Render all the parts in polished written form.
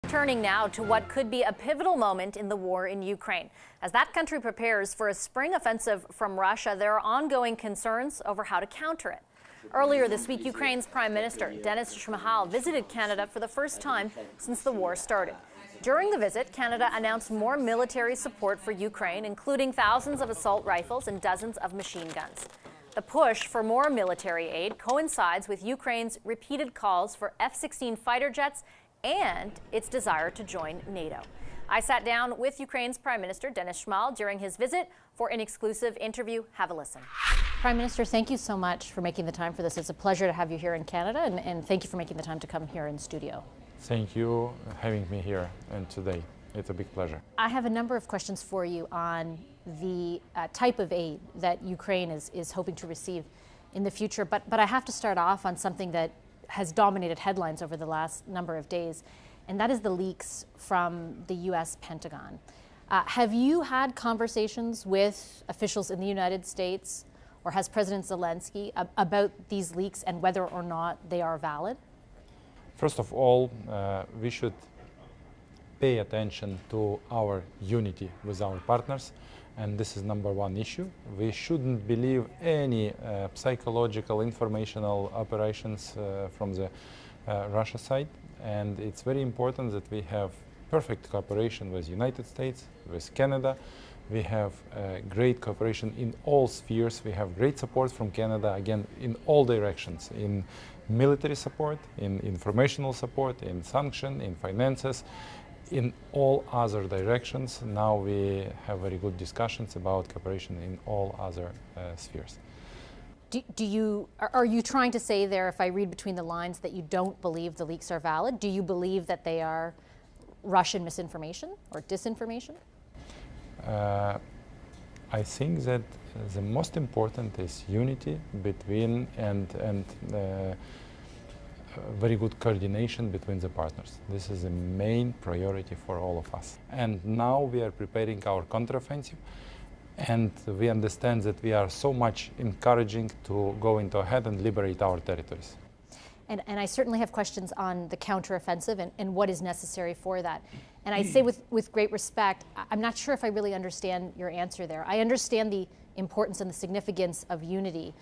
Turning now to what could be a pivotal moment in the war in Ukraine. As that country prepares for a spring offensive from Russia, there are ongoing concerns over how to counter it. Earlier this week, Ukraine's Prime Minister Denys Shmyhal visited Canada for the first time since the war started. During the visit, Canada announced more military support for Ukraine, including thousands of assault rifles and dozens of machine guns. The push for more military aid coincides with Ukraine's repeated calls for F-16 fighter jets and its desire to join NATO. I sat down with Ukraine's Prime Minister Denys Shmyhal during his visit for an exclusive interview. Have a listen. Prime Minister, thank you so much for making the time for this. It's a pleasure to have you here in Canada, and thank you for making the time to come here in studio. Thank you for having me here and today. It's a big pleasure. I have a number of questions for you on the type of aid that Ukraine is hoping to receive in the future, but I have to start off on something that has dominated headlines over the last number of days, and that is the leaks from the U.S. Pentagon. Have you had conversations with officials in the United States, or has President Zelensky, about these leaks and whether or not they are valid? First of all, we should pay attention to our unity with our partners, and this is number one issue. We shouldn't believe any psychological, informational operations from the Russia side, and it's very important that we have perfect cooperation with the United States, with Canada. We have great cooperation in all spheres. We have great support from Canada, again, in all directions, in military support, in informational support, in sanction, in finances, in all other directions. Now we have very good discussions about cooperation in all other spheres. Are you trying to say there, if I read between the lines, that you don't believe the leaks are valid? Do you believe that they are Russian misinformation or disinformation? I think that the most important is unity between and very good coordination between the partners. This is the main priority for all of us. And now we are preparing our counteroffensive, and we understand that we are so much encouraging to go into ahead and liberate our territories. And I certainly have questions on the counteroffensive and what is necessary for that. And I say with great respect, I'm not sure if I really understand your answer there. I understand the importance and the significance of unity,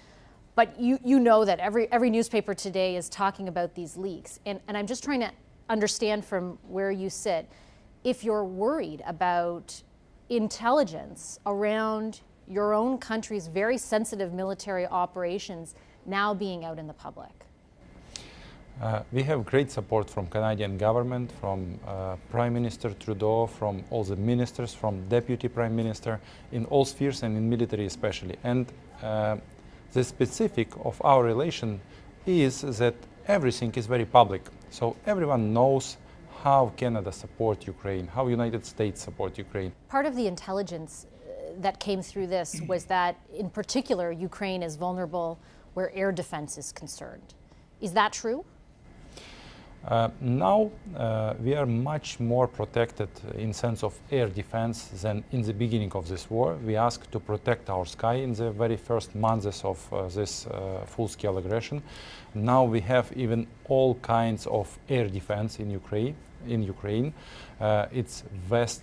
but you know that every newspaper today is talking about these leaks. And I'm just trying to understand from where you sit, if you're worried about intelligence around your own country's very sensitive military operations now being out in the public. We have great support from Canadian government, from Prime Minister Trudeau, from all the ministers, from Deputy Prime Minister, in all spheres and in military especially. And the specific of our relation is that everything is very public. So everyone knows how Canada supports Ukraine, how United States support Ukraine. Part of the intelligence that came through this was that, in particular, Ukraine is vulnerable where air defense is concerned. Is that true? Now we are much more protected in sense of air defense than in the beginning of this war. We asked to protect our sky in the very first months of this full-scale aggression. Now we have even all kinds of air defense in Ukraine. It's vast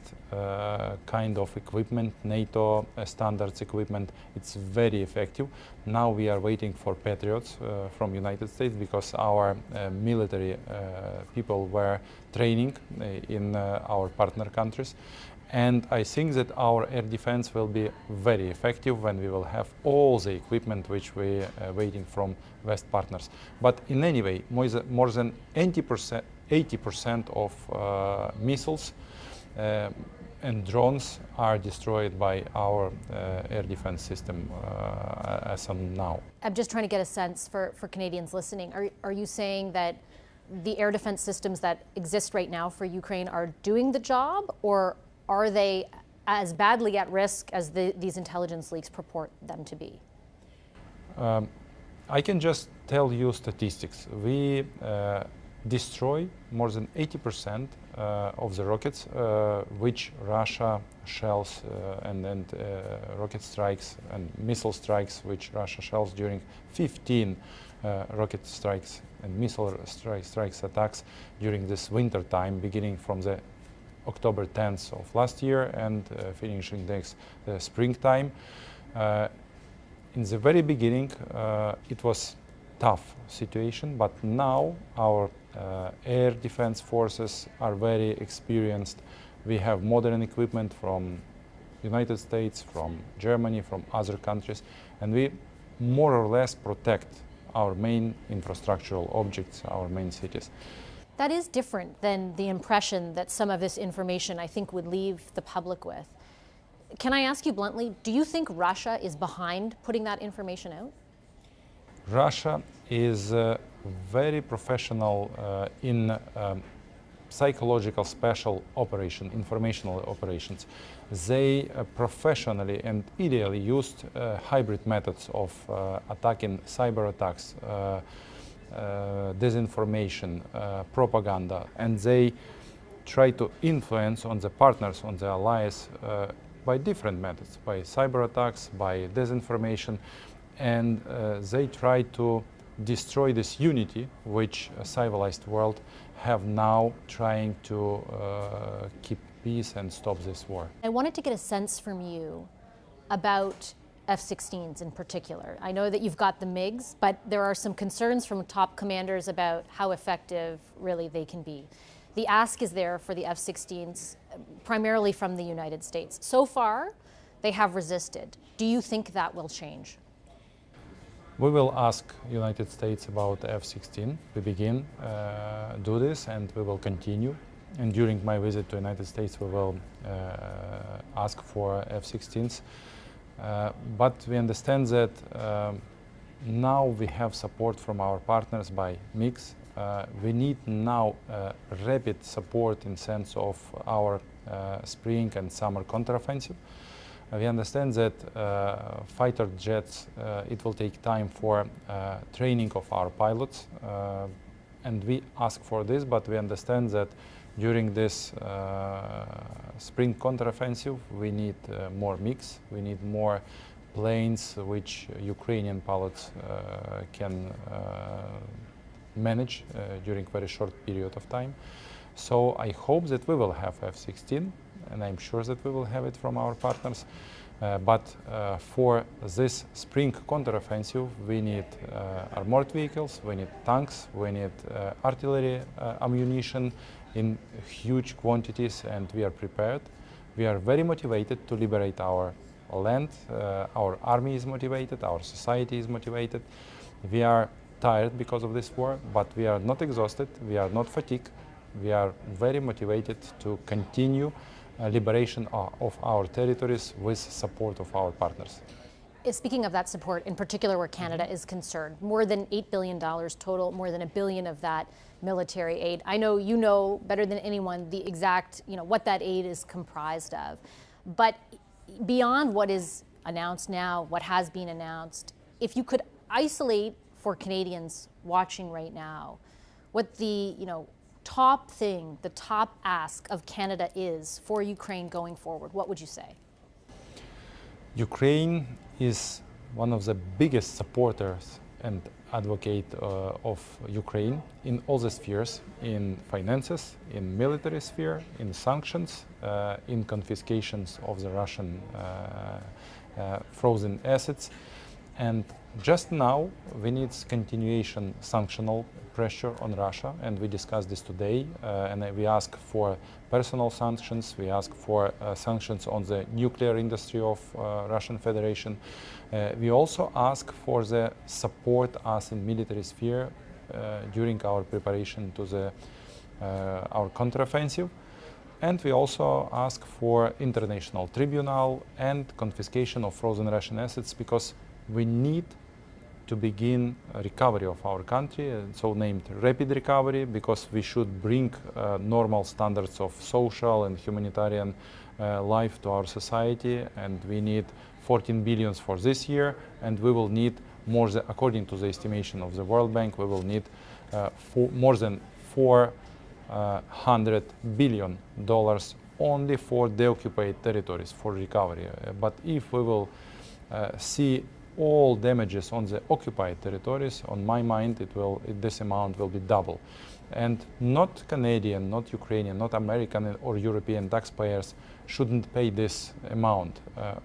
kind of equipment, NATO standards equipment. It's very effective. Now we are waiting for Patriots from United States because our military people were training in our partner countries. And I think that our air defense will be very effective when we will have all the equipment which we are waiting from West partners. But in any way, more than 80% of missiles and drones are destroyed by our air defense system as of now. I'm just trying to get a sense for Canadians listening. Are you saying that the air defense systems that exist right now for Ukraine are doing the job, or are they as badly at risk as these intelligence leaks purport them to be? I can just tell you statistics. We destroy more than 80% of the rockets which Russia shells and rocket strikes and missile strikes which Russia shells during 15 rocket strikes and missile strikes attacks during this winter time, beginning from the October 10th of last year and finishing next springtime. In the very beginning, it was tough situation, but now our air defense forces are very experienced. We have modern equipment from United States, from Germany, from other countries, and we more or less protect our main infrastructural objects, our main cities. That is different than the impression that some of this information, I think, would leave the public with. Can I ask you bluntly, do you think Russia is behind putting that information out? Russia is very professional in psychological special operation, informational operations. They professionally and ideally used hybrid methods of attacking cyber attacks, disinformation, propaganda, and they try to influence on the partners, on the allies by different methods, by cyber attacks, by disinformation, and they try to destroy this unity which a civilized world have now trying to keep peace and stop this war. I wanted to get a sense from you about F-16s in particular. I know that you've got the MiGs, but there are some concerns from top commanders about how effective really they can be. The ask is there for the F-16s, primarily from the United States. So far, they have resisted. Do you think that will change? We will ask United States about F-16. We begin do this, and we will continue. And during my visit to United States, we will ask for F-16s. But we understand that now we have support from our partners by MiGs. We need now rapid support in sense of our spring and summer counteroffensive. We understand that fighter jets, it will take time for training of our pilots, and we ask for this, but we understand that during this spring counteroffensive, we need more MiGs, we need more planes which Ukrainian pilots can manage during very short period of time. So I hope that we will have F-16, and I'm sure that we will have it from our partners. But for this spring counteroffensive, we need armored vehicles, we need tanks, we need artillery ammunition in huge quantities, and we are prepared. We are very motivated to liberate our land. Our army is motivated, our society is motivated. We are tired because of this war, but we are not exhausted, we are not fatigued. We are very motivated to continue liberation of our territories with support of our partners. Speaking of that support, in particular where Canada is concerned, more than $8 billion total, more than $1 billion of that military aid. I know you know better than anyone the exact, what that aid is comprised of. But beyond what is announced now, what has been announced, if you could isolate for Canadians watching right now, what the, top thing, the top ask of Canada is for Ukraine going forward, what would you say? Ukraine is one of the biggest supporters and advocate of Ukraine in all the spheres, in finances, in military sphere, in sanctions, in confiscations of the Russian frozen assets. And just now we need continuation sanctional pressure on Russia, and we discussed this today, and we ask for personal sanctions, we ask for sanctions on the nuclear industry of Russian Federation. We also ask for the support us in military sphere during our preparation to our counteroffensive. And we also ask for international tribunal and confiscation of frozen Russian assets, because we need to begin a recovery of our country, so named rapid recovery, because we should bring normal standards of social and humanitarian life to our society, and we need 14 billion for this year, and we will need more than, according to the estimation of the World Bank, we will need more than $400 billion only for the occupied territories for recovery. But if we will see all damages on the occupied territories, on my mind, this amount will be double. And not Canadian, not Ukrainian, not American or European taxpayers shouldn't pay this amount.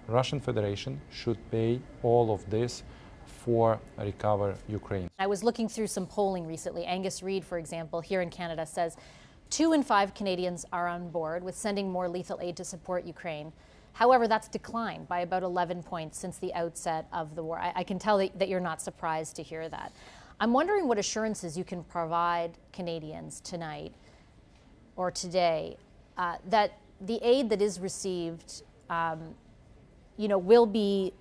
Russian Federation should pay all of this for recover Ukraine. I was looking through some polling recently. Angus Reid, for example, here in Canada says 2 in 5 Canadians are on board with sending more lethal aid to support Ukraine. However, that's declined by about 11 points since the outset of the war. I can tell that you're not surprised to hear that. I'm wondering what assurances you can provide Canadians tonight or today that the aid that is received, will be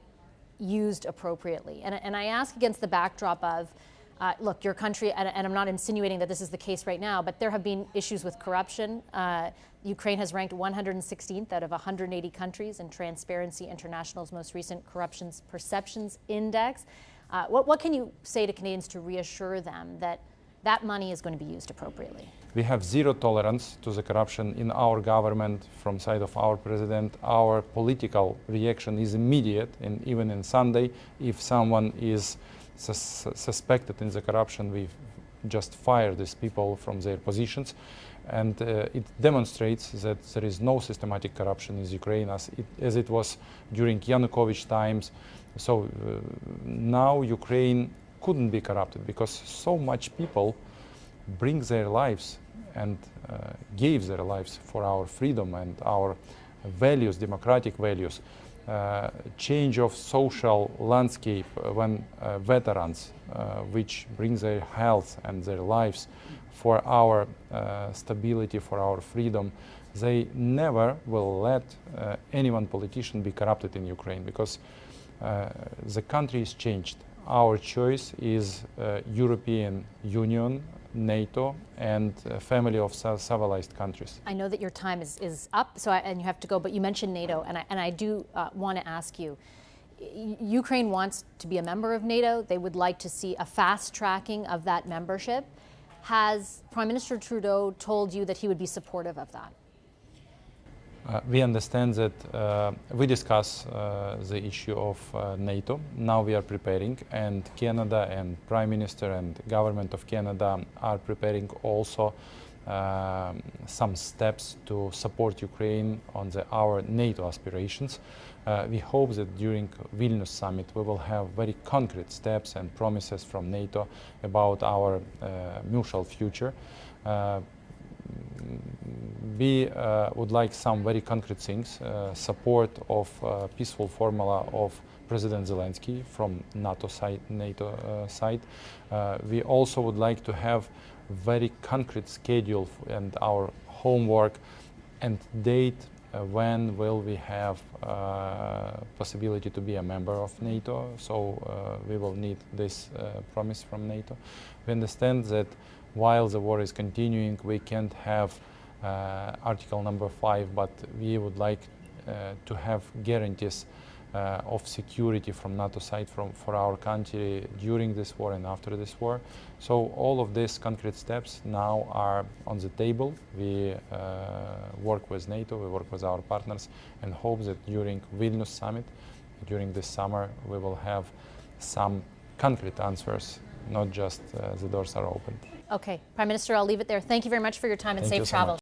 used appropriately. And I ask against the backdrop of, look, your country, and I'm not insinuating that this is the case right now, but there have been issues with corruption. Ukraine has ranked 116th out of 180 countries in Transparency International's most recent Corruption Perceptions Index. What can you say to Canadians to reassure them that that money is going to be used appropriately? We have zero tolerance to the corruption in our government from side of our president. Our political reaction is immediate, and even in Sunday, if someone is suspected in the corruption, we just fire these people from their positions. And it demonstrates that there is no systematic corruption in Ukraine as it was during Yanukovych times. So now Ukraine couldn't be corrupted because so much people bring their lives and gave their lives for our freedom and our values, democratic values. Change of social landscape when veterans, which bring their health and their lives for our stability, for our freedom, they never will let anyone politician be corrupted in Ukraine because the country is changed. Our choice is European Union, NATO, and family of civilized countries. I know that your time is up, and you have to go, but you mentioned NATO, and I do want to ask you, Ukraine wants to be a member of NATO. They would like to see a fast tracking of that membership. Has Prime Minister Trudeau told you that he would be supportive of that? We understand that we discuss the issue of NATO. Now we are preparing, and Canada and Prime Minister and Government of Canada are preparing also some steps to support Ukraine on our NATO aspirations. We hope that during Vilnius summit we will have very concrete steps and promises from NATO about our mutual future. We would like some very concrete things, support of peaceful formula of President Zelensky from NATO side. We also would like to have very concrete schedule and our homework and date when will we have possibility to be a member of NATO. So we will need this promise from NATO. We understand that while the war is continuing, we can't have Article number 5, but we would like to have guarantees of security from NATO side for our country during this war and after this war. So all of these concrete steps now are on the table. We work with NATO, we work with our partners, and hope that during Vilnius summit, during this summer, we will have some concrete answers, not just the doors are open. Okay, Prime Minister, I'll leave it there. Thank you very much for your time and safe travel.